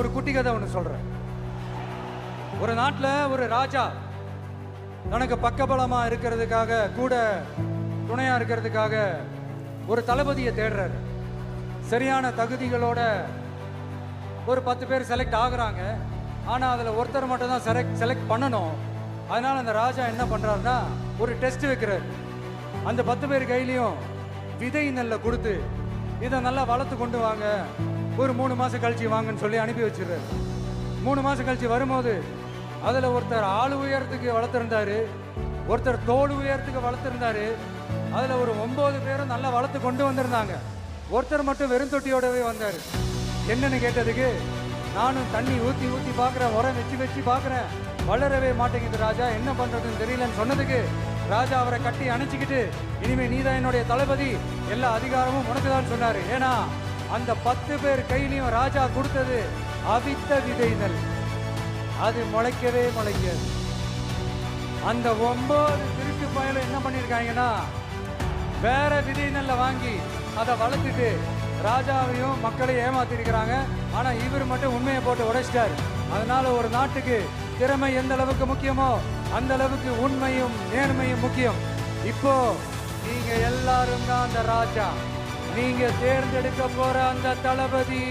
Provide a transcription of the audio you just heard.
ஒரு குட்டி கதை ஒன்று சொல்றேன். ஒரு நாட்டில் ஒரு ராஜா தனக்கு பக்கபலமா இருக்கிறதுக்காக, கூட துணையா இருக்கிறதுக்காக ஒரு தளபதியை தேடுறாரு. சரியான தகுதிகளோட ஒரு 10 பேர் செலக்ட் ஆகுறாங்க. ஆனால் அதில் ஒருத்தர் மட்டும் தான் செலக்ட் பண்ணணும். அதனால அந்த ராஜா என்ன பண்றாருன்னா ஒரு டெஸ்ட் வைக்கிறார். அந்த 10 பேர் கையிலையும் விதை நெல்லை கொடுத்து இதை நல்லா வளர்த்து கொண்டு வாங்க, ஒரு 3 மாதம் கழிச்சு வாங்கன்னு சொல்லி அனுப்பி வச்சிடுறாரு. 3 மாதம் கழிச்சு வரும்போது அதில் ஒருத்தர் ஆள் உயரத்துக்கு வளர்த்துருந்தாரு, ஒருத்தர் தோல் உயரத்துக்கு வளர்த்துருந்தாரு. அதில் ஒரு 9 பேரும் நல்லா வளர்த்து கொண்டு வந்திருந்தாங்க. ஒருத்தர் மட்டும் வெறும் தொட்டியோடவே வந்தார். என்னன்னு கேட்டதுக்கு, நானும் தண்ணி ஊற்றி ஊற்றி பார்க்குறேன், உரம் வச்சு பார்க்குறேன், வளரவே மாட்டேங்குது ராஜா, என்ன பண்ணுறதுன்னு தெரியலன்னு சொன்னதுக்கு ராஜா அவரை கட்டி அணைச்சிக்கிட்டு, இனிமே நீதான் என்னுடைய தளபதி, எல்லா அதிகாரமும் உனக்கு தான் சொன்னார். ஏன்னா அந்த 10 பேர் கையிலையும் ராஜா கொடுத்தது அவித்த விதை நெல். அது முளைக்கவே முளைக்காது. அந்த 9 திருட்டு பயலும் என்ன பண்ணியிருக்காங்கன்னா வேற விதை நெல்லை வாங்கி அதை வளர்த்துட்டு ராஜாவையும் மக்களையும் ஏமாத்திருக்கிறாங்க. ஆனா இவர் மட்டும் உண்மையை போட்டு உடைச்சிட்டாரு. அதனால ஒரு நாட்டுக்கு திறமை எந்த அளவுக்கு முக்கியமோ அந்த அளவுக்கு உண்மையும் நேர்மையும் முக்கியம். இப்போ நீங்க எல்லாரும் தான் அந்த ராஜா, நீங்க தேர்ந்தெடுக்க போற அந்த தளபதி.